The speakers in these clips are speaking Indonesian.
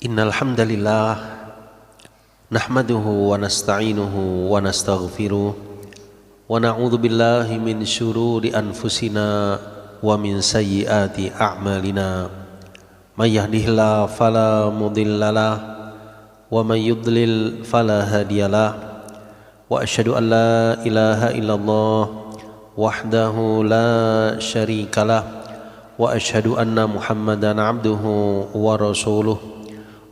Innal hamdalillah nahmaduhu wa nasta'inuhu wa nastaghfiruh wa na'udzu billahi min syururi anfusina wa min sayyiati a'malina may yahdihillahu fala mudhillalah wa may yudlil fala hadiyalah wa asyhadu an la ilaha illallah wahdahu la syarikalah wa asyhadu anna muhammadan abduhu wa rasuluh.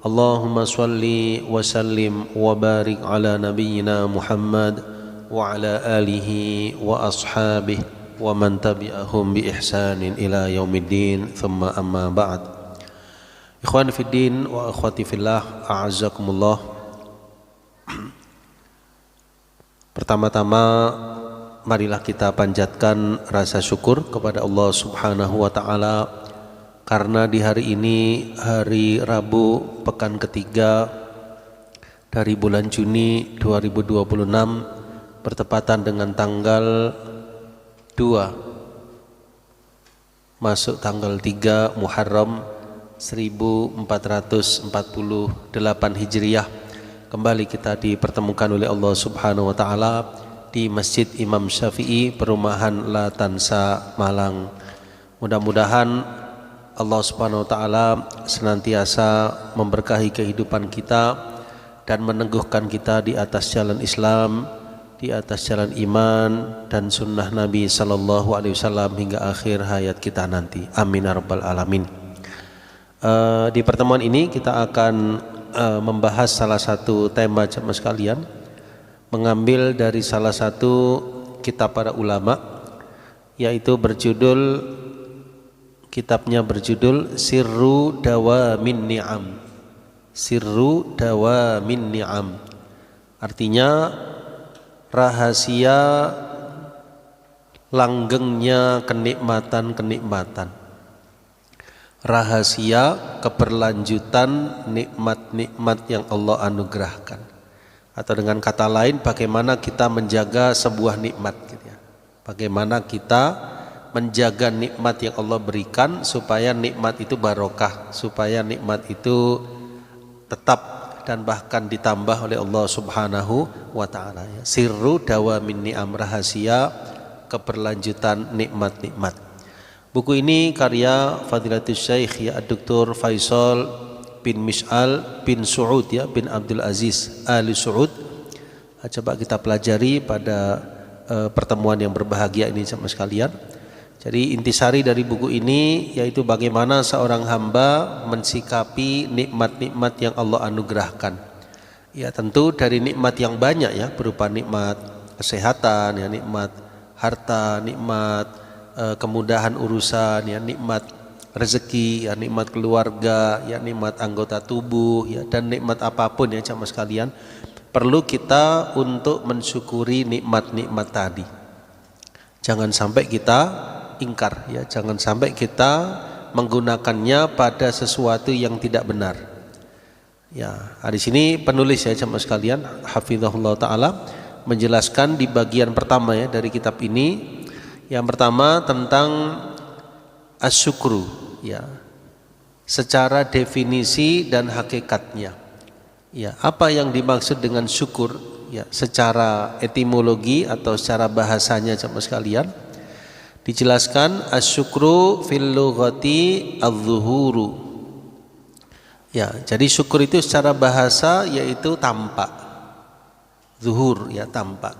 Allahumma salli wa sallim wa barik ala nabiyyina Muhammad wa ala alihi wa ashabihi wa man tabi'ahum bi ihsanin ila yaumiddin, thumma amma ba'd. Ikhwan fiddin wa akhwati fillah, a'azzakumullah. Pertama-tama marilah kita panjatkan rasa syukur kepada Allah Subhanahu wa taala karena di hari ini, hari Rabu pekan ketiga dari bulan Juni 2026, bertepatan dengan tanggal 2 masuk tanggal 3 Muharram 1448 Hijriah, kembali kita dipertemukan oleh Allah Subhanahu wa taala di Masjid Imam Syafi'i, Perumahan La Tansa, Malang. Mudah-mudahan Allah Subhanahu wa taala senantiasa memberkahi kehidupan kita dan meneguhkan kita di atas jalan Islam, di atas jalan iman dan sunnah Nabi sallallahu alaihi wasallam hingga akhir hayat kita nanti. Amin ya rabbal alamin. Di pertemuan ini kita akan membahas salah satu tema jemaah sekalian, mengambil dari salah satu kitab para ulama, yaitu kitabnya berjudul Sirru Dawamin Ni'am. Sirru Dawamin Ni'am, artinya rahasia langgengnya kenikmatan-kenikmatan, rahasia keberlanjutan nikmat-nikmat yang Allah anugerahkan. Atau dengan kata lain, bagaimana kita menjaga sebuah nikmat gitu ya. Bagaimana kita menjaga nikmat yang Allah berikan supaya nikmat itu barokah, supaya nikmat itu tetap dan bahkan ditambah oleh Allah Subhanahu wa taala ya. Sirru dawamin ni'am, rahasia keberlanjutan nikmat-nikmat. Buku ini karya Fadilatul Syekh ya Dr. Faisal bin Mish'al bin Su'ud ya bin Abdul Aziz Ali Su'ud. Coba kita pelajari pada pertemuan yang berbahagia ini sama sekalian. Jadi intisari dari buku ini yaitu bagaimana seorang hamba mensikapi nikmat-nikmat yang Allah anugerahkan. Ya tentu dari nikmat yang banyak ya, berupa nikmat kesehatan ya, nikmat harta, nikmat kemudahan urusan ya, nikmat rezeki ya, nikmat keluarga ya, nikmat anggota tubuh ya, dan nikmat apapun ya jamaah sekalian, perlu kita untuk mensyukuri nikmat-nikmat tadi. Jangan sampai kita ingkar ya, jangan sampai kita menggunakannya pada sesuatu yang tidak benar. Ya, di sini penulis ya jemaah sekalian, hafizahullah taala, menjelaskan di bagian pertama ya dari kitab ini. Yang pertama tentang asyukru ya, secara definisi dan hakikatnya. Ya, apa yang dimaksud dengan syukur ya, secara etimologi atau secara bahasanya jemaah sekalian. Dijelaskan asyukru fil lughati adz-dzuhuru. Ya, jadi syukur itu secara bahasa yaitu tampak. Zuhur ya, tampak.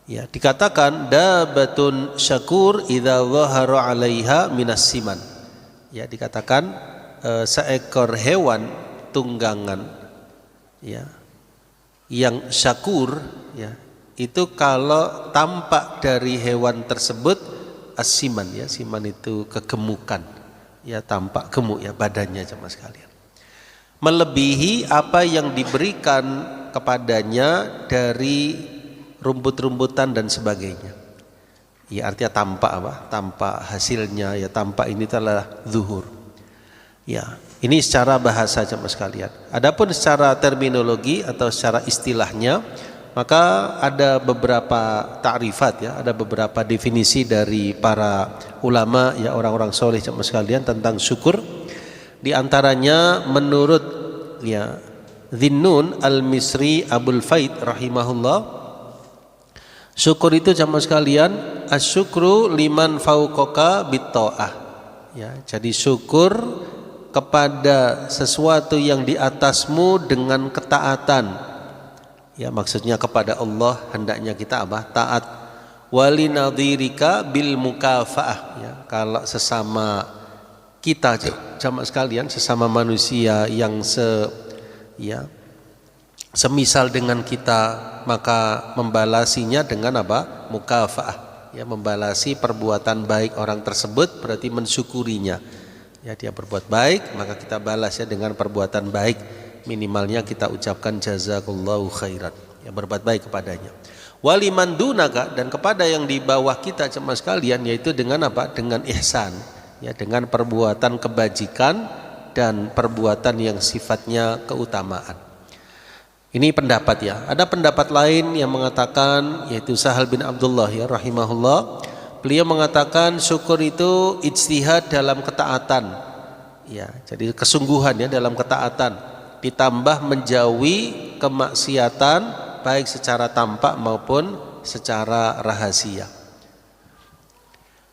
Ya, dikatakan dabatun syakur idza dhahara 'alaiha minas siman. Ya, dikatakan seekor hewan tunggangan ya yang syakur ya, itu kalau tampak dari hewan tersebut asiman ya, siman itu kegemukan ya, tampak gemuk ya badannya jemaah sekalian, melebihi apa yang diberikan kepadanya dari rumput-rumputan dan sebagainya ya, artinya tampak apa, tampak hasilnya ya, tampak ini adalah zuhur ya. Ini secara bahasa jemaah sekalian. Adapun secara terminologi atau secara istilahnya, maka ada beberapa ta'rifat ya, ada beberapa definisi dari para ulama ya, orang-orang soleh jemaah sekalian tentang syukur. Di antaranya menurut ya Dhinnun Al-Misri Abul Faid rahimahullah, syukur itu jamaah sekalian asyukru liman fauqaka bitta'ah. Ya, jadi syukur kepada sesuatu yang di atasmu dengan ketaatan. Ya, maksudnya kepada Allah hendaknya kita apa? Taat. Walinadhirika bil mukafaah. Ya, kalau sesama kita jamaah sekalian, sesama manusia yang semisal dengan kita, maka membalasinya dengan apa? Mukafaah. Ya, membalasi perbuatan baik orang tersebut berarti mensyukurinya. Ya, dia berbuat baik maka kita balas ya dengan perbuatan baik, minimalnya kita ucapkan jazakallahu khairan, ya berbuat baik kepadanya. Waliman dunaka, dan kepada yang di bawah kita jemaah sekalian, yaitu dengan apa? Dengan ihsan, ya dengan perbuatan kebajikan dan perbuatan yang sifatnya keutamaan. Ini pendapat ya. Ada pendapat lain yang mengatakan, yaitu Sahal bin Abdullah ya rahimahullah. Beliau mengatakan syukur itu ijtihad dalam ketaatan. Ya, jadi kesungguhan ya dalam ketaatan, ditambah menjauhi kemaksiatan baik secara tampak maupun secara rahasia.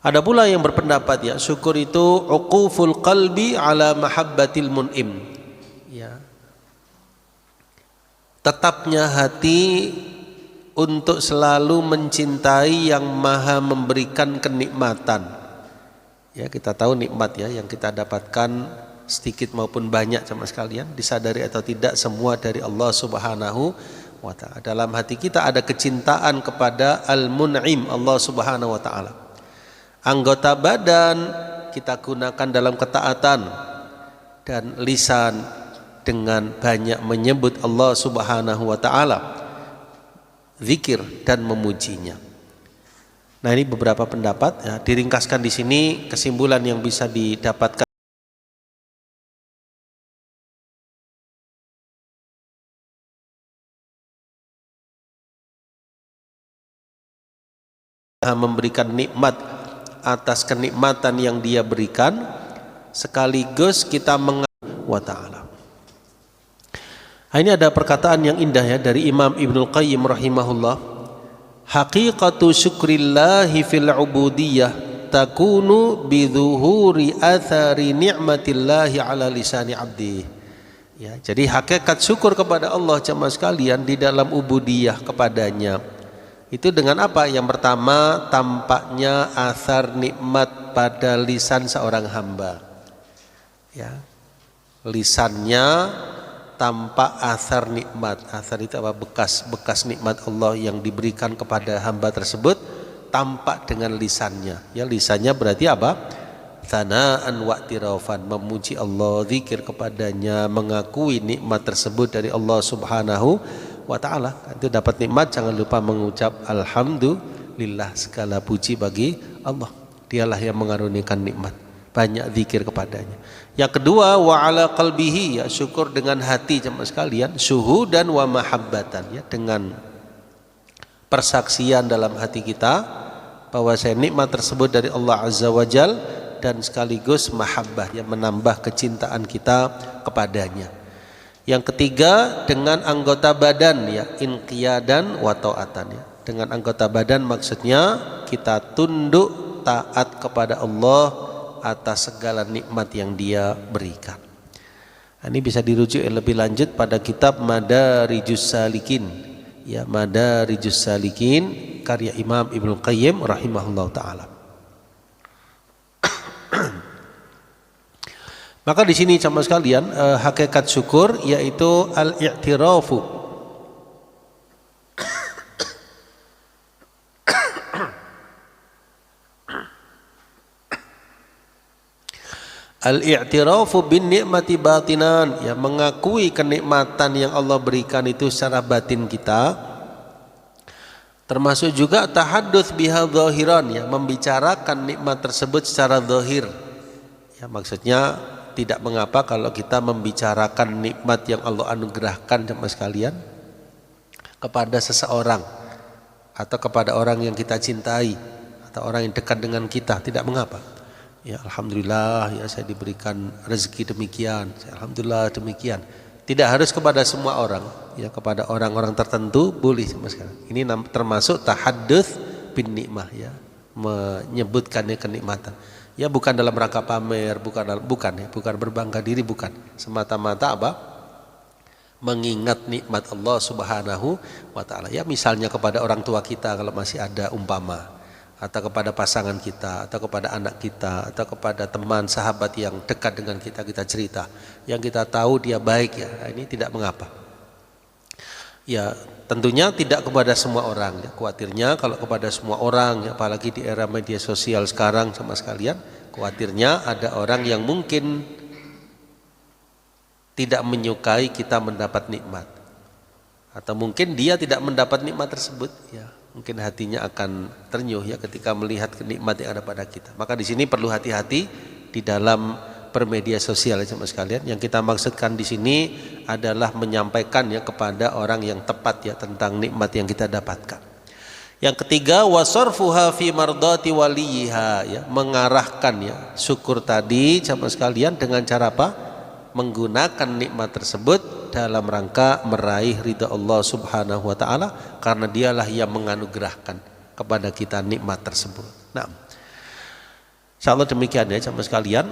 Ada pula yang berpendapat ya syukur itu uquful qalbi ala mahabbatil mun'im. Ya, tetapnya hati untuk selalu mencintai yang maha memberikan kenikmatan. Ya, kita tahu nikmat ya yang kita dapatkan sedikit maupun banyak sama sekalian, disadari atau tidak, semua dari Allah Subhanahu wa ta'ala. Dalam hati kita ada kecintaan kepada Al-Mun'im, Allah Subhanahu wa ta'ala. Anggota badan kita gunakan dalam ketaatan, dan lisan dengan banyak menyebut Allah Subhanahu wa ta'ala, zikir dan memujinya. Nah, ini beberapa pendapat ya, diringkaskan di sini kesimpulan yang bisa didapatkan memberikan nikmat atas kenikmatan yang dia berikan, sekaligus kita mengagungkan wa ta'ala. Nah, ini ada perkataan yang indah ya dari Imam Ibnul Qayyim rahimahullah. Haqiqatu syukrillahi fil ubudiyah takunu bidhuhuri athari ni'matillahi ala lisani abdi. Ya, jadi hakikat syukur kepada Allah jemaah sekalian di dalam ubudiyah kepadanya itu dengan apa? Yang pertama, tampaknya athar nikmat pada lisan seorang hamba. Ya, lisannya tampak athar nikmat. Athar itu apa? Bekas nikmat Allah yang diberikan kepada hamba tersebut tampak dengan lisannya. Ya, lisannya berarti apa? Thana'an wa'tirafan, memuji Allah, zikir kepadanya, mengakui nikmat tersebut dari Allah Subhanahu wa ta'ala. Itu dapat nikmat, jangan lupa mengucap alhamdulillah, segala puji bagi Allah. Dialah yang mengaruniakan nikmat, banyak zikir kepadanya. Yang kedua, wa ala qalbihi, ya syukur dengan hati jemaah sekalian, syuhudan wa mahabbatan, ya dengan persaksian dalam hati kita bahwa saya nikmat tersebut dari Allah Azza wa Jal, dan sekaligus mahabbah, yang menambah kecintaan kita kepadanya. Yang ketiga, dengan anggota badan, ya inqiyadan wa ta'atan, ya dengan anggota badan maksudnya kita tunduk taat kepada Allah atas segala nikmat yang Dia berikan. Ini bisa dirujuk lebih lanjut pada kitab Madarijus Salikin, ya Madarijus Salikin karya Imam Ibnul Qayyim rahimahullah ta'ala. Maka di sini sama sekalian hakikat syukur yaitu al-i'tirafu, al-i'tirafu bin ni'mati batinan, ya mengakui kenikmatan yang Allah berikan itu secara batin kita, termasuk juga tahadduts biha zahiran, ya membicarakan nikmat tersebut secara zahir. Ya maksudnya tidak mengapa kalau kita membicarakan nikmat yang Allah anugerahkan sama sekalian kepada seseorang atau kepada orang yang kita cintai atau orang yang dekat dengan kita, tidak mengapa. Ya alhamdulillah, ya saya diberikan rezeki demikian, alhamdulillah demikian. Tidak harus kepada semua orang, ya kepada orang-orang tertentu boleh sama sekali. Ini termasuk tahadduts bin nikmah, ya, menyebutkannya kenikmatan. Ya bukan dalam rangka pamer, bukan berbangga diri, bukan. Semata-mata apa? Mengingat nikmat Allah Subhanahu wa taala. Ya misalnya kepada orang tua kita kalau masih ada umpama, atau kepada pasangan kita, atau kepada anak kita, atau kepada teman sahabat yang dekat dengan kita cerita, yang kita tahu dia baik, ya ini tidak mengapa. Ya tentunya tidak kepada semua orang, ya. Khawatirnya kalau kepada semua orang, ya, apalagi di era media sosial sekarang sama sekalian, khawatirnya ada orang yang mungkin tidak menyukai kita mendapat nikmat, atau mungkin dia tidak mendapat nikmat tersebut, ya mungkin hatinya akan ternyuh, ya ketika melihat kenikmat yang ada pada kita. Maka di sini perlu hati-hati di dalam bermedia sosial, ya sama sekalian. Yang kita maksudkan di sini adalah menyampaikan, ya kepada orang yang tepat, ya tentang nikmat yang kita dapatkan. Yang ketiga, wasarfuha fi mardati waliha, ya mengarahkan, ya syukur tadi sama sekalian dengan cara apa? Menggunakan nikmat tersebut dalam rangka meraih ridha Allah Subhanahu wa taala, karena dialah yang menganugerahkan kepada kita nikmat tersebut. Nah, insyaallah demikian, ya sama sekalian.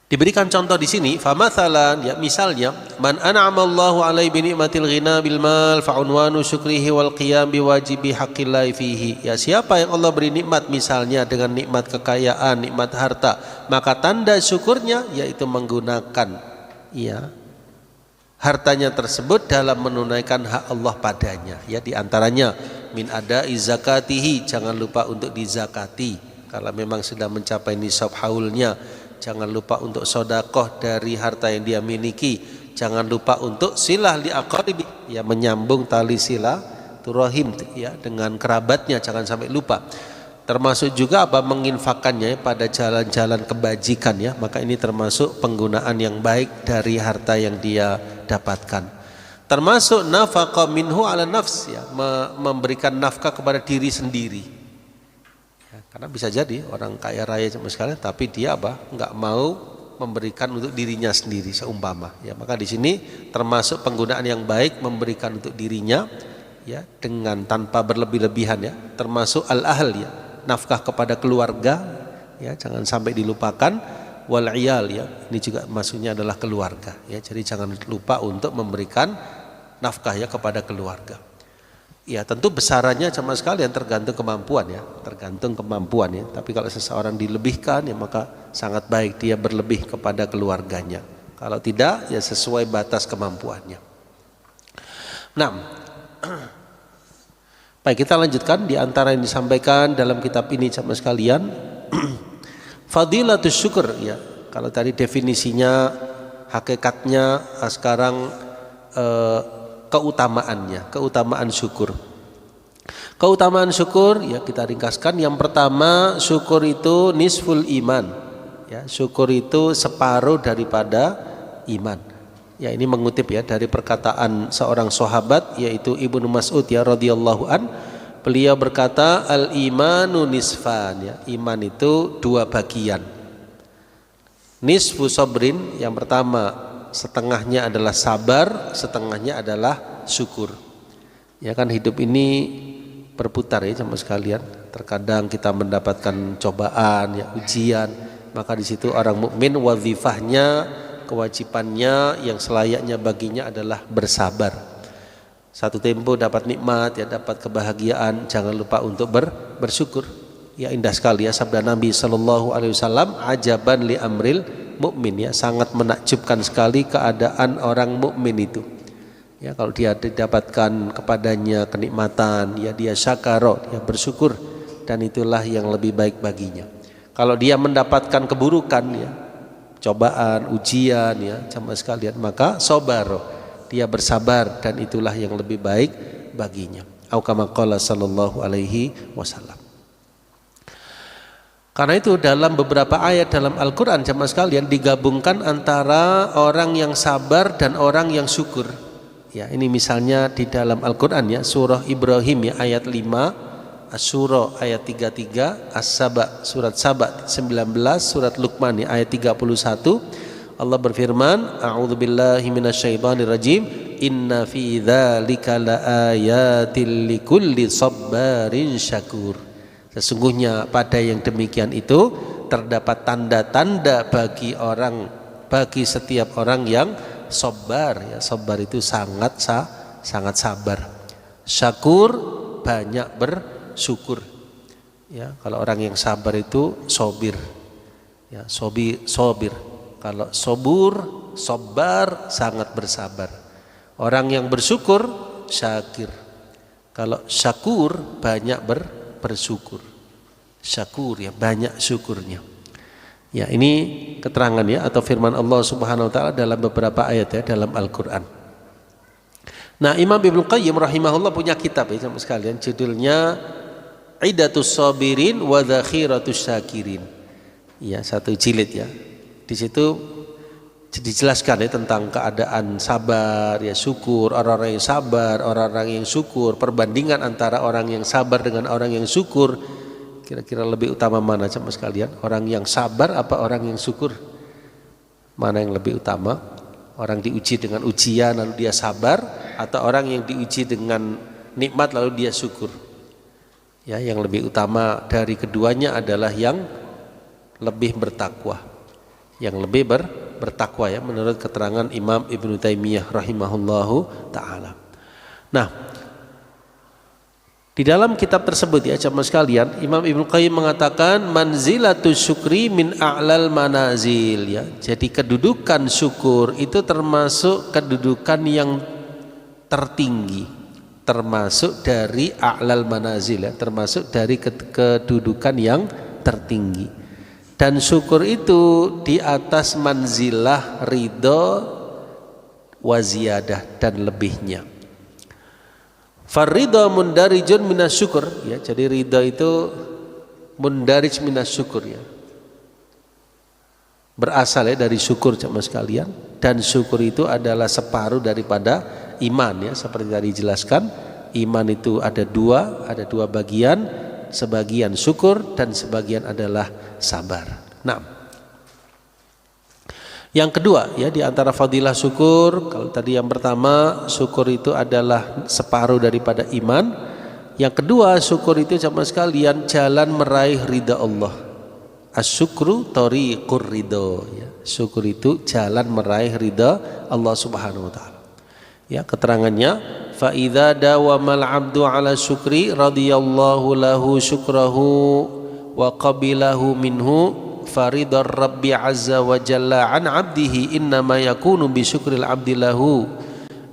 Diberikan contoh di sini, famathalan, ya misalnya, man an'ama Allahu alaihi bi ni'matil ghina bil mal fa unwanu syukrihi wal qiyam bi wajibi haqqillahi fihi. Ya siapa yang Allah beri nikmat misalnya dengan nikmat kekayaan, nikmat harta, maka tanda syukurnya yaitu menggunakan, ya hartanya tersebut dalam menunaikan hak Allah padanya. Ya di antaranya min ada'i zakatihi, jangan lupa untuk dizakati kalau memang sudah mencapai nisab haulnya. Jangan lupa untuk sodakoh dari harta yang dia miliki. Jangan lupa untuk silah li aqaribi, ya menyambung tali silaturahim, ya dengan kerabatnya, jangan sampai lupa. Termasuk juga apa? Menginfakannya pada jalan-jalan kebajikan, ya. Maka ini termasuk penggunaan yang baik dari harta yang dia dapatkan. Termasuk nafaqah minhu ala nafs, ya memberikan nafkah kepada diri sendiri. Karena bisa jadi orang kaya raya sama sekali, tapi dia apa? Enggak mau memberikan untuk dirinya sendiri seumpama. Ya maka di sini termasuk penggunaan yang baik memberikan untuk dirinya, ya dengan tanpa berlebih-lebihan, ya. Termasuk al-ahl, ya nafkah kepada keluarga, ya jangan sampai dilupakan. Wal iyal, ya ini juga maksudnya adalah keluarga, ya jadi jangan lupa untuk memberikan nafkah, ya kepada keluarga. Ya tentu besarannya sama sekali yang tergantung kemampuan, ya tergantung kemampuan, ya tapi kalau seseorang dilebihkan, ya maka sangat baik dia berlebih kepada keluarganya. Kalau tidak, ya sesuai batas kemampuannya. Nah, baik kita lanjutkan di antara yang disampaikan dalam kitab ini sama sekalian. Fadilatus syukur, ya kalau tadi definisinya, hakikatnya, sekarang keutamaan syukur. Keutamaan syukur, ya kita ringkaskan. Yang pertama, syukur itu nisful iman, ya syukur itu separuh daripada iman. Ya ini mengutip, ya dari perkataan seorang sahabat yaitu Ibnu Mas'ud, ya radhiyallahu an. Beliau berkata, al imanu nisfan, ya iman itu dua bagian. Nisfu sabrin, yang pertama setengahnya adalah sabar, setengahnya adalah syukur. Ya kan hidup ini berputar, ya sama sekalian. Terkadang kita mendapatkan cobaan, ya ujian, maka di situ orang mukmin wazifahnya, kewajibannya yang selayaknya baginya adalah bersabar. Satu tempo dapat nikmat, ya dapat kebahagiaan, jangan lupa untuk bersyukur. Ya indah sekali, ya sabda Nabi sallallahu alaihi wasallam, ajaban li amril mukmin, ya sangat menakjubkan sekali keadaan orang mukmin itu. Ya kalau dia didapatkan kepadanya kenikmatan, ya dia syakaro, dia bersyukur, dan itulah yang lebih baik baginya. Kalau dia mendapatkan keburukan, ya cobaan, ujian, ya sama sekalian, maka sobaro, dia bersabar, dan itulah yang lebih baik baginya. Au kama qala sallallahu alaihi wasallam. Karena itu dalam beberapa ayat dalam Al-Quran sama sekalian digabungkan antara orang yang sabar dan orang yang syukur. Ya ini misalnya di dalam Al-Quran, ya surah Ibrahim, ya ayat 5, Asy-Syura ayat 33, As-Saba surat Saba 19, surat Luqman, ya ayat 31. Allah berfirman, a'udzubillahi minasyaitonirrajim, inna fi dzalika laayatil likulli sabbarin syakur. Sesungguhnya pada yang demikian itu terdapat tanda-tanda bagi setiap orang yang sabar. Ya, sabar itu sangat sabar. Syakur, banyak bersyukur. Ya, kalau orang yang sabar itu sobir. Ya, sobir. Kalau sabar, sangat bersabar. Orang yang bersyukur, syakir. Kalau syakur, banyak bersyukur. Syakur, ya, banyak syukurnya. Ya, ini keterangan ya atau firman Allah Subhanahu wa taala dalam beberapa ayat ya dalam Al-Qur'an. Nah, Imam Ibnu Qayyim rahimahullah punya kitab ya sama sekalian, judulnya Iddatus Sabirin wa Dzakhiratus Syakirin. Ya, satu jilid ya. Di situ dijelaskan ya tentang keadaan sabar, ya syukur, orang-orang yang sabar, orang-orang yang syukur, perbandingan antara orang yang sabar dengan orang yang syukur. Kira-kira lebih utama mana sama sekalian? Orang yang sabar apa orang yang syukur? Mana yang lebih utama? Orang diuji dengan ujian lalu dia sabar, atau orang yang diuji dengan nikmat lalu dia syukur? Ya, yang lebih utama dari keduanya adalah yang lebih bertakwa. Yang lebih bertakwa ya menurut keterangan Imam Ibnu Taimiyah rahimahullahu taala. Nah, di dalam kitab tersebut ya jamaah sekalian, Imam Ibnu Qayyim mengatakan manzilatus syukri min a'lal manazil ya. Jadi kedudukan syukur itu termasuk kedudukan yang tertinggi, termasuk dari a'lal manazil ya, termasuk dari kedudukan yang tertinggi. Dan syukur itu di atas manzilah ridho waziyadah dan lebihnya. Faridho mundarijun minas syukur ya, jadi ridho itu mundarij minas syukur ya, berasal ya dari syukur jemaah sekalian, dan syukur itu adalah separuh daripada iman ya, seperti tadi dijelaskan. Iman itu ada dua bagian, sebagian syukur dan sebagian adalah sabar. Nah, yang kedua ya di antara fadilah syukur, kalau tadi yang pertama syukur itu adalah separuh daripada iman. Yang kedua syukur itu sama sekalian jalan meraih ridha Allah. Asyukru thariqur ridho ya. Syukur itu jalan meraih ridha Allah Subhanahu wa taala. Ya, keterangannya fa idza dawamal 'abdu 'ala syukri radhiyallahu lahu syukrahu wa qabilahu minhu faridar rabbi azza wa jalla an 'abdihi innama yakunu bi syukril 'abdi lahu.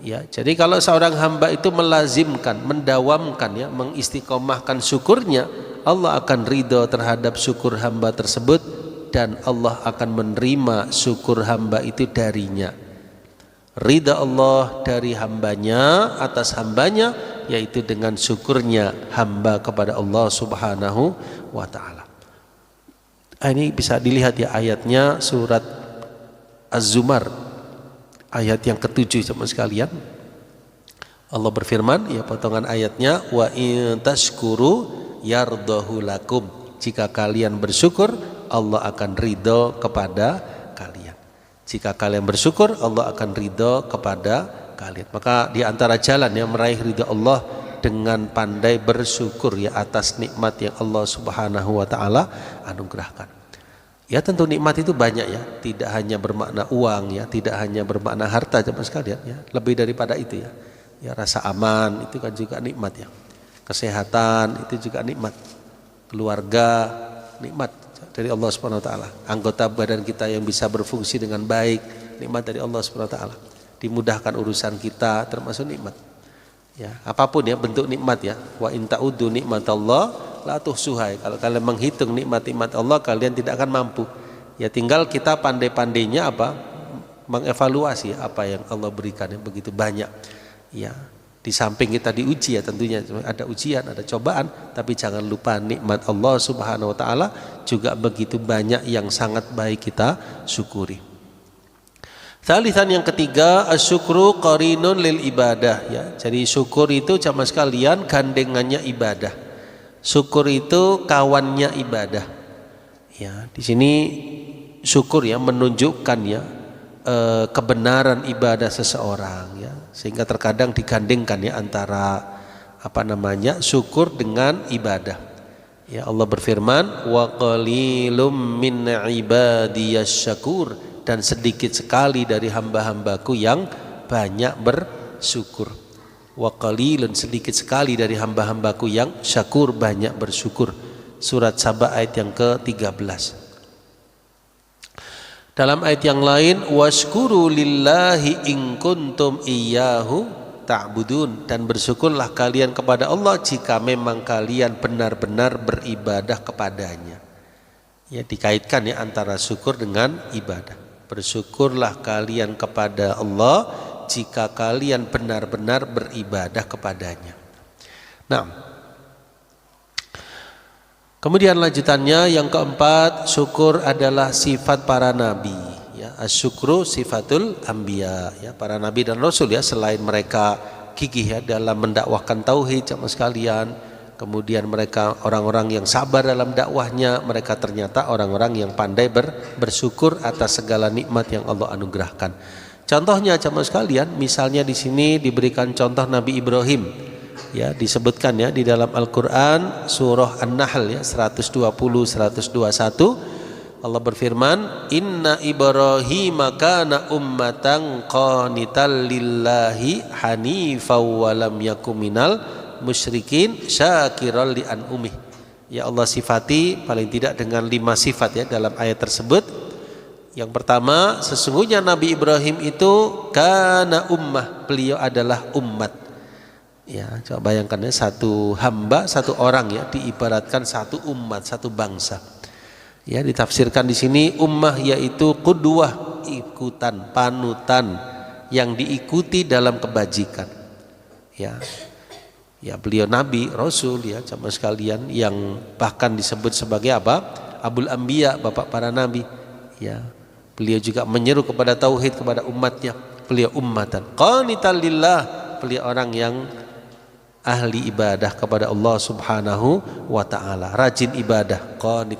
Ya, jadi kalau seorang hamba itu melazimkan, mendawamkan ya, mengistiqomahkan syukurnya, Allah akan ridho terhadap syukur hamba tersebut dan Allah akan menerima syukur hamba itu darinya. Ridha Allah dari hambanya atas hambanya, yaitu dengan syukurnya hamba kepada Allah Subhanahu wa ta'ala. Ini bisa dilihat ya ayatnya surat Az-Zumar ayat yang ke-7 sama sekalian. Allah berfirman ya, potongan ayatnya, wa in tashkuru yardahu lakum, jika kalian bersyukur Allah akan ridho kepada kalian. Jika kalian bersyukur, Allah akan ridho kepada kalian. Maka di antara jalan yang meraih ridho Allah dengan pandai bersyukur ya atas nikmat yang Allah Subhanahu wa taala anugerahkan. Ya, tentu nikmat itu banyak ya, tidak hanya bermakna uang ya, tidak hanya bermakna harta jemaah sekalian ya, lebih daripada itu ya. Ya, rasa aman itu kan juga nikmat ya. Kesehatan itu juga nikmat. Keluarga nikmat dari Allah Subhanahu wa taala. Anggota badan kita yang bisa berfungsi dengan baik, nikmat dari Allah Subhanahu wa taala. Dimudahkan urusan kita, termasuk nikmat. Ya, apapun ya bentuk nikmat ya. Wa in ta'uddu nikmatallah la tuhsuha. Kalau kalian menghitung nikmat-nikmat Allah, kalian tidak akan mampu. Ya, tinggal kita pandai-pandainya apa? Mengevaluasi apa yang Allah berikan yang begitu banyak. Ya, di samping kita diuji ya, tentunya ada ujian, ada cobaan, tapi jangan lupa nikmat Allah Subhanahu wa taala juga begitu banyak yang sangat baik kita syukuri. Tsalitsan, yang ketiga, asyukru qarinun lil ibadah ya. Jadi syukur itu jamaah sekalian gandengannya ibadah. Syukur itu kawannya ibadah. Ya, di sini syukur ya menunjukkan ya kebenaran ibadah seseorang ya, sehingga terkadang digandengkan ya antara syukur dengan ibadah. Ya, Allah berfirman, wa qalilum min ibadiyas syakur, dan sedikit sekali dari hamba-hambaku yang banyak bersyukur. Wa qalilun, sedikit sekali dari hamba-hambaku yang syakur, banyak bersyukur. Surat Saba ayat yang ke-13. Dalam ayat yang lain, washkuru lillahi in kuntum iyyahu ta'budun, dan bersyukurlah kalian kepada Allah jika memang kalian benar-benar beribadah kepadanya. Ya, dikaitkan ya antara syukur dengan ibadah. Bersyukurlah kalian kepada Allah jika kalian benar-benar beribadah kepadanya. Nah, kemudian lanjutannya yang keempat, syukur adalah sifat para nabi. Ya, asyukru sifatul anbiya. Ya, para nabi dan rasul ya, selain mereka gigih ya dalam mendakwahkan tauhid jamaah sekalian, kemudian mereka orang-orang yang sabar dalam dakwahnya, mereka ternyata orang-orang yang pandai bersyukur atas segala nikmat yang Allah anugerahkan. Contohnya jamaah sekalian, misalnya di sini diberikan contoh Nabi Ibrahim. Ya, disebutkan ya di dalam Al-Qur'an surah An-Nahl ya 120 121, Allah berfirman, inna Ibrahima kana ummatan qanitan lillahi hanifan wa lam yakum minal musyrikin syakiran li an'umih. Ya, Allah sifati paling tidak dengan 5 sifat ya dalam ayat tersebut. Yang pertama, sesungguhnya Nabi Ibrahim itu kana ummah, beliau adalah umat. Ya, coba bayangkan ya, satu hamba, satu orang ya, diibaratkan satu umat, satu bangsa. Ya, ditafsirkan di sini ummah yaitu qudwah, ikutan, panutan yang diikuti dalam kebajikan. Ya. Ya, beliau nabi, rasul ya, jamaah sekalian, yang bahkan disebut sebagai apa? Abul Anbiya, bapak para nabi. Ya. Beliau juga menyeru kepada tauhid kepada umatnya. Beliau ummatan qanitan lillah, beliau orang yang ahli ibadah kepada Allah Subhanahu wa taala, rajin ibadah, qanit.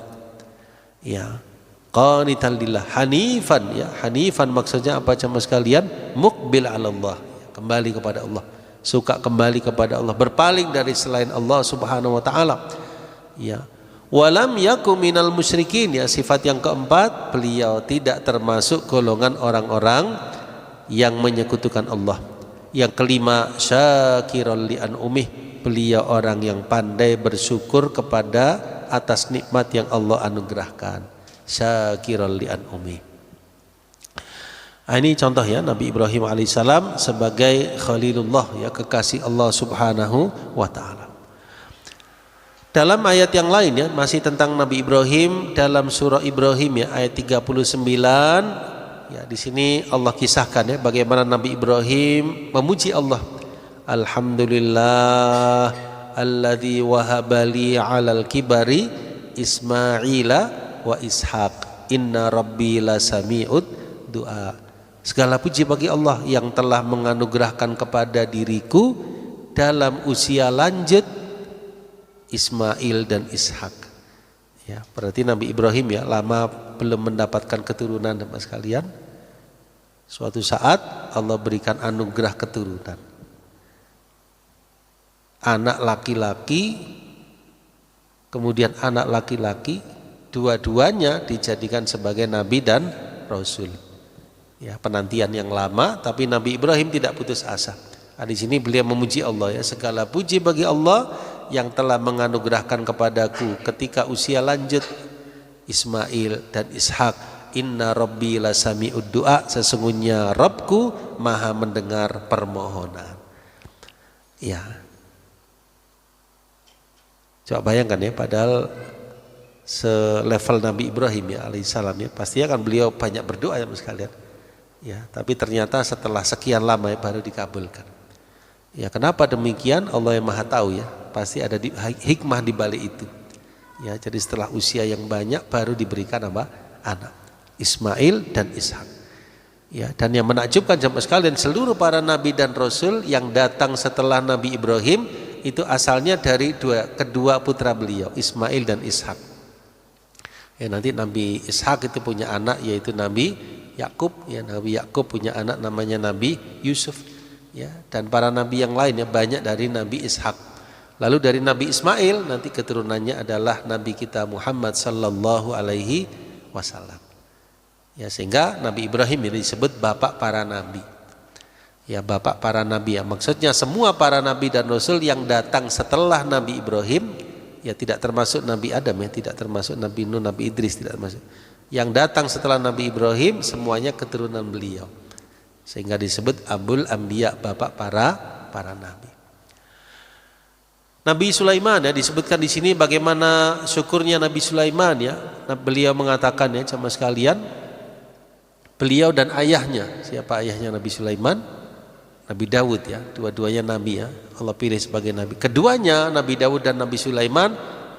Ya, qanitan lillah, hanifan ya, hanifan maksudnya apa jemaah sekalian? Muqbil 'ala Allah, kembali kepada Allah, suka kembali kepada Allah, berpaling dari selain Allah Subhanahu wa taala. Ya, walam yakum minal musyrikin ya, sifat yang keempat, beliau tidak termasuk golongan orang-orang yang menyekutukan Allah. Yang kelima, syakiran li an'umih, beliau orang yang pandai bersyukur kepada atas nikmat yang Allah anugerahkan, syakiran li an'umih. Ini contoh ya Nabi Ibrahim alaihissalam sebagai Khalilullah ya, kekasih Allah Subhanahu wa taala. Dalam ayat yang lain ya, masih tentang Nabi Ibrahim, dalam surah Ibrahim ya ayat 39 ya, di sini Allah kisahkan ya bagaimana Nabi Ibrahim memuji Allah. Alhamdulillah alladzi wahabali 'alal kibari Ismaila wa Ishaq inna rabbi lasami'ud du'a. Segala puji bagi Allah yang telah menganugerahkan kepada diriku dalam usia lanjut Ismail dan Ishak. Ya, berarti Nabi Ibrahim ya lama belum mendapatkan keturunan teman sekalian. Suatu saat Allah berikan anugerah keturunan. Anak laki-laki, kemudian anak laki-laki, dua-duanya dijadikan sebagai nabi dan rasul. Ya, penantian yang lama, tapi Nabi Ibrahim tidak putus asa. Di sini beliau memuji Allah ya, segala puji bagi Allah yang telah menganugerahkan kepadaku ketika usia lanjut Ismail dan Ishak. Inna rabbi lasami'ud du'a, sesungguhnya Rabbku maha mendengar permohonan. Ya. Coba bayangkan ya, padahal selevel Nabi Ibrahim ya alaihissalam ya, pasti akan beliau banyak berdoa ya sekalian. Ya, tapi ternyata setelah sekian lama ya baru dikabulkan. Ya, kenapa demikian? Allah yang maha tahu ya. Pasti ada hikmah di balik itu. Ya, jadi setelah usia yang banyak baru diberikan apa? Anak Ismail dan Ishak. Ya, dan yang menakjubkan jemaah sekalian, seluruh para nabi dan rasul yang datang setelah Nabi Ibrahim itu asalnya dari kedua putra beliau, Ismail dan Ishak. Ya, nanti Nabi Ishak itu punya anak yaitu Nabi Yakub, ya Nabi Yakub punya anak namanya Nabi Yusuf, ya, dan para nabi yang lain ya banyak dari Nabi Ishak. Lalu dari Nabi Ismail nanti keturunannya adalah Nabi kita Muhammad sallallahu alaihi wasallam. Ya, sehingga Nabi Ibrahim ini disebut bapak para nabi. Ya, bapak para nabi ya. Maksudnya semua para nabi dan rasul yang datang setelah Nabi Ibrahim, ya tidak termasuk Nabi Adam ya, tidak termasuk Nabi Nuh, Nabi Idris, tidak termasuk. Yang datang setelah Nabi Ibrahim semuanya keturunan beliau. Sehingga disebut Abul Anbiya, bapak para nabi. Nabi Sulaiman ya disebutkan di sini bagaimana syukurnya Nabi Sulaiman ya. Beliau mengatakan ya sama sekalian, beliau dan ayahnya, siapa ayahnya Nabi Sulaiman? Nabi Daud ya, dua-duanya nabi ya. Allah pilih sebagai nabi. Keduanya Nabi Daud dan Nabi Sulaiman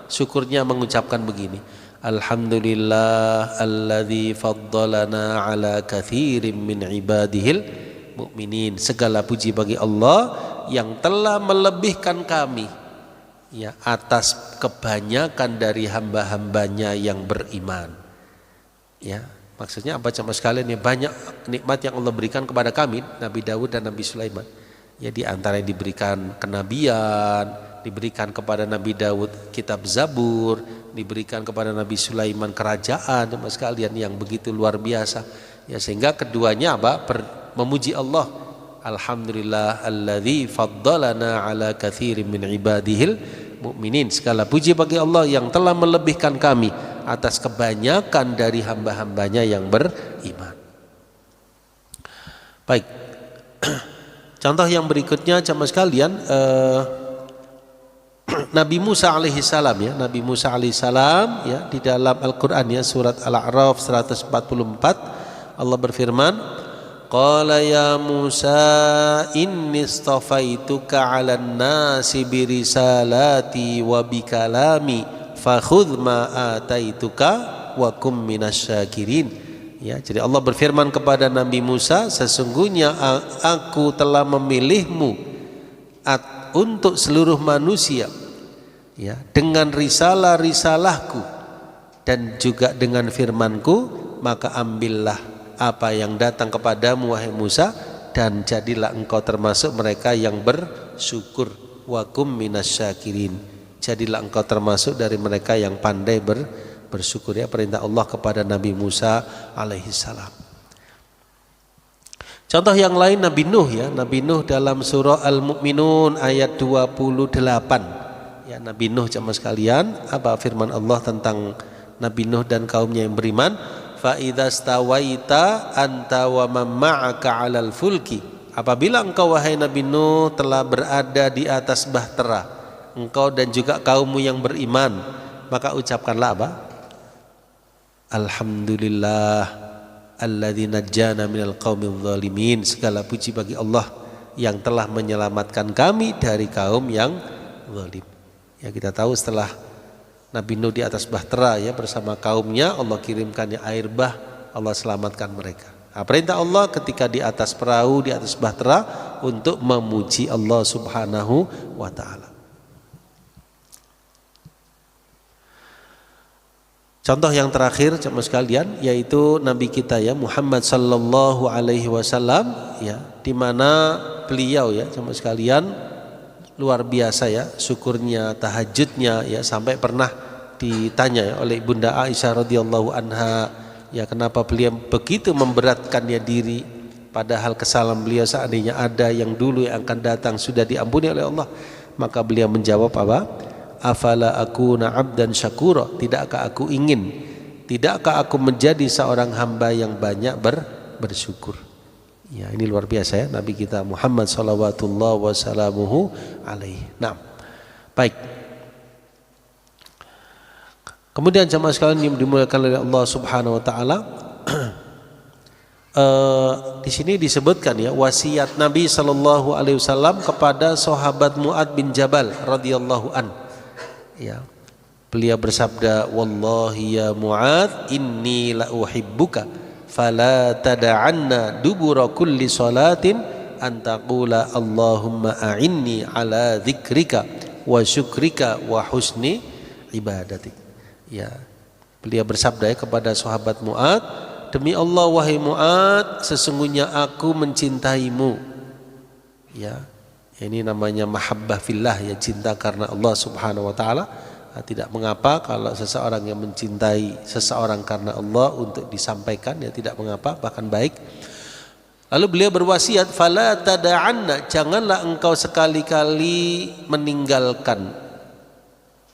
syukurnya mengucapkan begini. Alhamdulillah alladzi faddalana ala katsirin min ibadihil mu'minin. Segala puji bagi Allah yang telah melebihkan kami ya atas kebanyakan dari hamba-hambanya yang beriman. Ya, maksudnya apa sama sekalian ya, banyak nikmat yang Allah berikan kepada kami Nabi Daud dan Nabi Sulaiman. Ya, di antara yang diberikan kenabian, diberikan kepada Nabi Daud kitab Zabur, diberikan kepada Nabi Sulaiman kerajaan sama sekalian yang begitu luar biasa. Ya, sehingga keduanya apa? Memuji Allah. Alhamdulillah alladzi faddalana ala katsirin min ibadihil mu'minin. Segala puji bagi Allah yang telah melebihkan kami atas kebanyakan dari hamba-hambanya yang beriman. Baik. Contoh yang berikutnya jamaah sekalian, Nabi Musa alaihissalam ya, Nabi Musa alaihissalam ya, di dalam Al-Qur'an ya, surat Al-A'raf 144 Allah berfirman, qala ya Musa inni istafaituka 'alan nasi birisalati wa bikalami fakhudh ma ataituka wa kum minasyakirin. Ya, jadi Allah berfirman kepada Nabi Musa, sesungguhnya aku telah memilihmu untuk seluruh manusia ya, dengan risalah-risalahku dan juga dengan firmanku, maka ambillah apa yang datang kepadamu wahai Musa dan jadilah engkau termasuk mereka yang bersyukur. Wa kum minasyakirin, jadilah engkau termasuk dari mereka yang pandai bersyukur ya, perintah Allah kepada Nabi Musa alaihissalam. Contoh yang lain Nabi Nuh ya, Nabi Nuh dalam surah Al-Mu'minun ayat 28 ya, Nabi Nuh jemaah sekalian, apa firman Allah tentang Nabi Nuh dan kaumnya yang beriman? Fa idza stawaita anta wa man ma'aka 'alal fulki, apabila engkau wahai Nabi Nuh telah berada di atas bahtera, engkau dan juga kaummu yang beriman, maka ucapkanlah apa? Alhamdulillah alladzi najjana minal qaumidz zalimin. Segala puji bagi Allah yang telah menyelamatkan kami dari kaum yang zalim. Ya, kita tahu setelah Nabi Nuh di atas bahtera ya bersama kaumnya, Allah kirimkannya air bah, Allah selamatkan mereka. Nah, perintah Allah ketika di atas perahu, di atas bahtera untuk memuji Allah Subhanahu wa taala. Contoh yang terakhir jemaah sekalian yaitu Nabi kita ya Muhammad sallallahu alaihi wasallam ya, di mana beliau ya jemaah sekalian luar biasa ya syukurnya, tahajudnya ya, sampai pernah ditanya ya oleh Bunda Aisyah radhiyallahu anha ya, kenapa beliau begitu memberatkannya diri padahal kesalahan beliau seandainya ada yang dulu yang akan datang sudah diampuni oleh Allah. Maka beliau menjawab apa? Afala akuna abdan syakura, tidakkah aku ingin, tidakkah aku menjadi seorang hamba yang banyak bersyukur. Ya, ini luar biasa ya Nabi kita Muhammad sallallahu wasallamuhu alaihi. Nah, baik. Kemudian jemaah sekalian yang dimuliakan oleh Allah Subhanahu wa taala, di sini disebutkan ya wasiat Nabi sallallahu alaihi wasallam kepada sahabat Mu'adz bin Jabal radhiyallahu an. Ya, beliau bersabda, wallahi ya Mu'adz inni la uhibbuka fala tada'anna dubura kulli salatin an taqula Allahumma a'inni ala dzikrika wa syukrika wa husni ibadatik. Ya, beliau bersabda ya kepada sahabat Mu'adz, demi Allah wahai Mu'ad, sesungguhnya aku mencintaimu. Ya, ini namanya mahabbah fillah, ya, cinta karena Allah Subhanahu wa taala. Tidak mengapa kalau seseorang yang mencintai seseorang karena Allah untuk disampaikan, ya tidak mengapa, bahkan baik. Lalu beliau berwasiat, fala tada'anna, janganlah engkau sekali-kali meninggalkan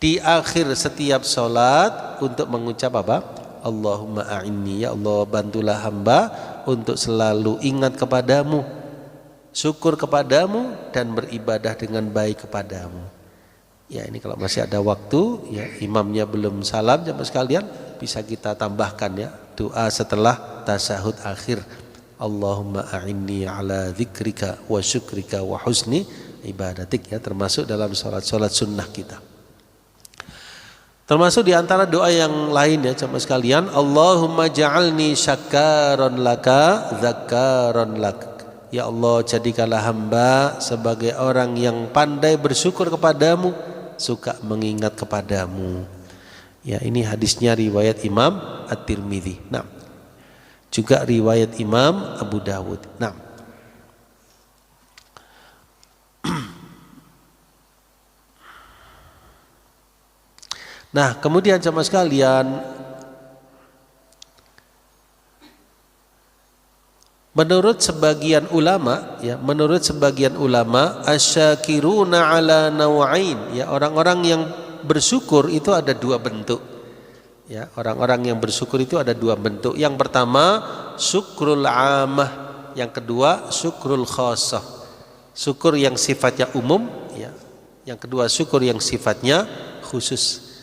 di akhir setiap salat untuk mengucap apa? Allahumma a'inni, ya Allah bantulah hamba untuk selalu ingat kepadamu, syukur kepadamu, dan beribadah dengan baik kepadamu. Ya, ini kalau masih ada waktu, ya, imamnya belum salam jamaah sekalian, bisa kita tambahkan, ya, doa setelah tasyahud akhir. Allahumma a'inni ala dzikrika wa syukrika wa husni ibadatik, ya, termasuk dalam salat-salat sunnah kita. Termasuk diantara doa yang lain, ya jamaah sekalian, Allahumma ja'alni syakaron laka dzakaron lak. Ya Allah, jadikanlah hamba sebagai orang yang pandai bersyukur kepadamu, suka mengingat kepadamu. Ya, ini hadisnya riwayat Imam At-Tirmidzi. Nah, juga riwayat Imam Abu Dawud. Nah, kemudian jamaah sekalian, menurut sebagian ulama, ya, asyakiruna ala nawain, ya, orang-orang yang bersyukur itu ada dua bentuk. Ya, orang-orang yang bersyukur itu ada dua bentuk. Yang pertama syukrul amah, yang kedua syukrul khassah. Syukur yang sifatnya umum, ya. Yang kedua syukur yang sifatnya khusus.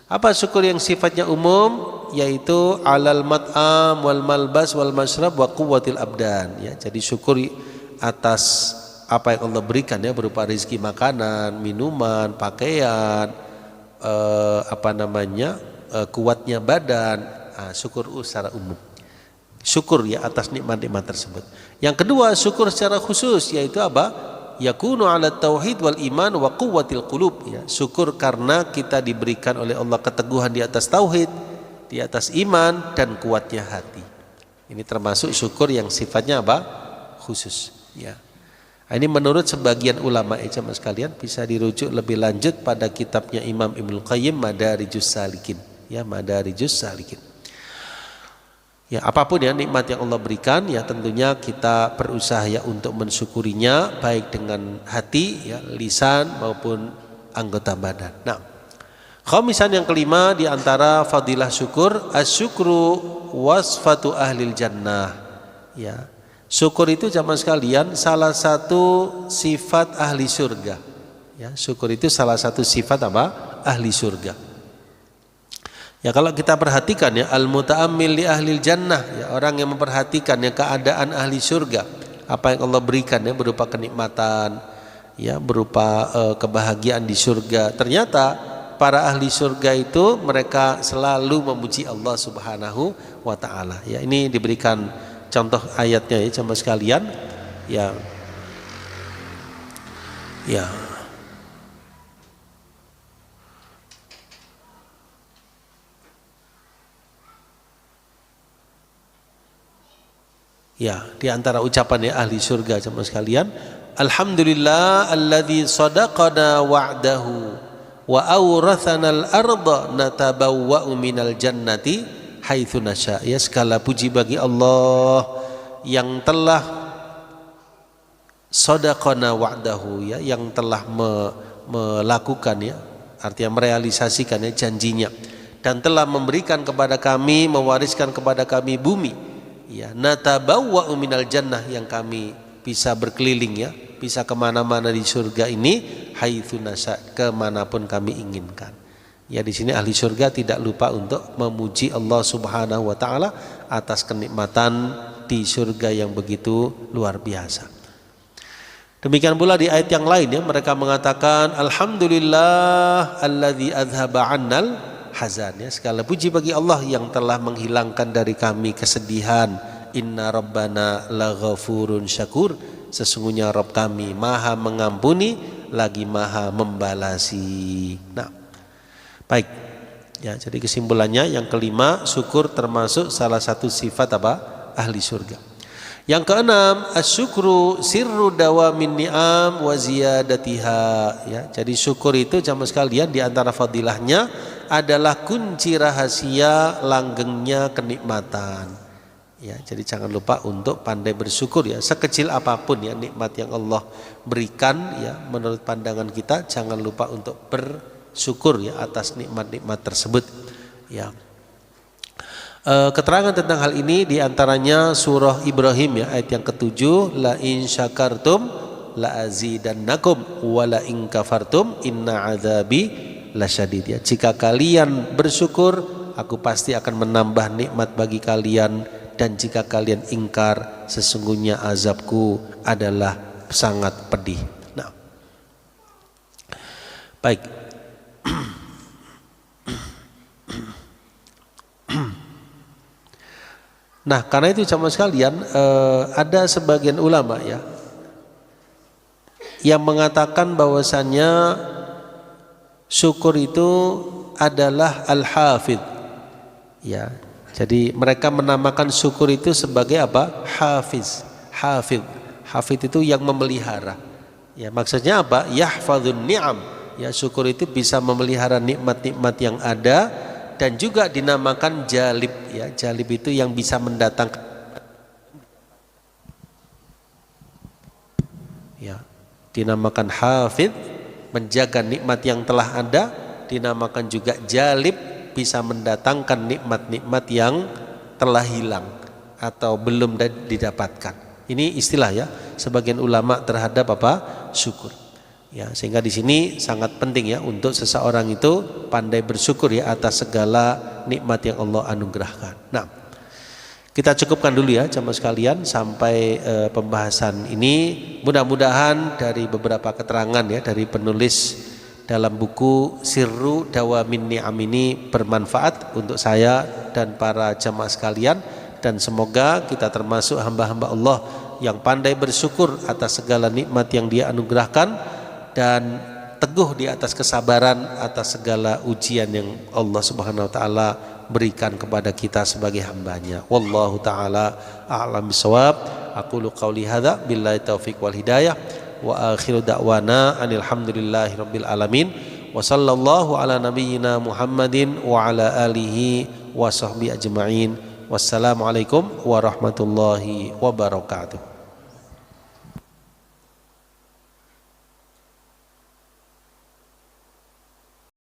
Apa syukur yang sifatnya umum? Yaitu alal mat'am wal malbas wal masyrab wa quwwatil abdan, ya. Jadi syukur atas apa yang Allah berikan, ya, berupa rezeki makanan, minuman, pakaian, kuatnya badan. Syukur secara umum. Syukur, ya, atas nikmat-nikmat tersebut. Yang kedua syukur secara khusus, yaitu apa? Yakunu ala tauhid wal iman wa quwwatil qulub, ya. Syukur karena kita diberikan oleh Allah keteguhan di atas tauhid, di atas iman, dan kuatnya hati. Ini termasuk syukur yang sifatnya apa? Khusus, ya. Ini menurut sebagian ulama, jamaah sekalian, bisa dirujuk lebih lanjut pada kitabnya Imam Ibnu Qayyim Madarijus Salikin, ya, Madarijus Salikin. Ya, apapun, ya, nikmat yang Allah berikan, ya, tentunya kita berusaha, ya, untuk mensyukurinya baik dengan hati, ya, lisan maupun anggota badan. Nah, khamisan yang kelima di antara fadilah syukur, asyukru wasfatu ahlil jannah, ya. Syukur itu jamaah sekalian salah satu sifat ahli surga, ya. Syukur itu salah satu sifat apa? Ahli surga. Ya, kalau kita perhatikan, ya, al-muta'ammil li ahlil jannah, ya, orang yang memperhatikan, ya, keadaan ahli surga, apa yang Allah berikan, ya, berupa kenikmatan, ya, berupa kebahagiaan di surga. Ternyata para ahli surga itu mereka selalu memuji Allah Subhanahu wa taala. Ya, ini diberikan contoh ayatnya, ya, jamaah sekalian. Ya. Ya. Ya, di antara ucapan, ya, ahli surga jemaah sekalian, alhamdulillah alladzi sadaqana wa'dahu wa awrathana al-ardha natabawwa'u minal jannati haitsu nasya. Ya, segala puji bagi Allah yang telah sadaqana wa'dahu, ya, yang telah melakukan, ya, artinya merealisasikan, ya, janjinya, dan telah memberikan kepada kami, mewariskan kepada kami bumi, ya, natabawwa'u minal jannah, yang kami bisa berkeliling, ya, bisa kemana-mana di surga ini, haitsu nasya, kemanapun kami inginkan. Ya, di sini ahli surga tidak lupa untuk memuji Allah Subhanahu wa taala atas kenikmatan di surga yang begitu luar biasa. Demikian pula di ayat yang lain, ya, mereka mengatakan alhamdulillah alladzi adzhaba 'annal hazan, ya, segala puji bagi Allah yang telah menghilangkan dari kami kesedihan. Inna rabbana laghafurun syakur, sesungguhnya Rabb kami maha mengampuni lagi maha membalasi. Nah, baik, Ya, jadi kesimpulannya yang kelima, syukur termasuk salah satu sifat apa? Ahli surga. Yang keenam, asyukru sirru dawamin ni'am wa ziyadatiha. Ya, jadi syukur itu jamaah sekalian di antara fadilahnya adalah kunci rahasia langgengnya kenikmatan. Ya, jadi jangan lupa untuk pandai bersyukur ya, sekecil apapun ya nikmat yang Allah berikan ya, menurut pandangan kita jangan lupa untuk bersyukur ya atas nikmat-nikmat tersebut ya. Keterangan tentang hal ini diantaranya surah Ibrahim ya, ayat yang ke-7, la in syakartum la azidannakum wa la in kafartum inna adzabi lasyadid ya. Jika kalian bersyukur, aku pasti akan menambah nikmat bagi kalian, dan jika kalian ingkar, sesungguhnya azabku adalah sangat pedih. Nah, baik. Nah, karena itu jamaah sekalian, ada sebagian ulama ya yang mengatakan bahwasannya syukur itu adalah al-hafidh ya. Jadi mereka menamakan syukur itu sebagai apa? Hafiz. Hafidh. Hafidh itu yang memelihara. Ya, maksudnya apa? Yahfadzun ni'am. Ya, syukur itu bisa memelihara nikmat-nikmat yang ada, dan juga dinamakan jalib ya. Jalib itu yang bisa mendatangkan ya. Dinamakan hafidh, menjaga nikmat yang telah ada, dinamakan juga jalib, bisa mendatangkan nikmat-nikmat yang telah hilang atau belum didapatkan. Ini istilah ya sebagian ulama terhadap apa? Syukur. Ya, sehingga di sini sangat penting ya untuk seseorang itu pandai bersyukur ya atas segala nikmat yang Allah anugerahkan. Nah, kita cukupkan dulu ya jamaah sekalian sampai pembahasan ini. Mudah-mudahan dari beberapa keterangan ya dari penulis dalam buku Sirru Dawamin Ni'am ini bermanfaat untuk saya dan para jamaah sekalian, dan semoga kita termasuk hamba-hamba Allah yang pandai bersyukur atas segala nikmat yang Dia anugerahkan, dan teguh di atas kesabaran atas segala ujian yang Allah Subhanahu wa taala berikan kepada kita sebagai hambanya. Wallahu taala a'lam bishawab. Aqulu qauli hadza billahi taufiq wal hidayah. Wa akhiru da'wana alhamdulillahi rabbil alamin, wa sallallahu ala nabiyyina Muhammadin wa ala alihi wa sahbihi ajma'in. Wassalamualaikum warahmatullahi wabarakatuh.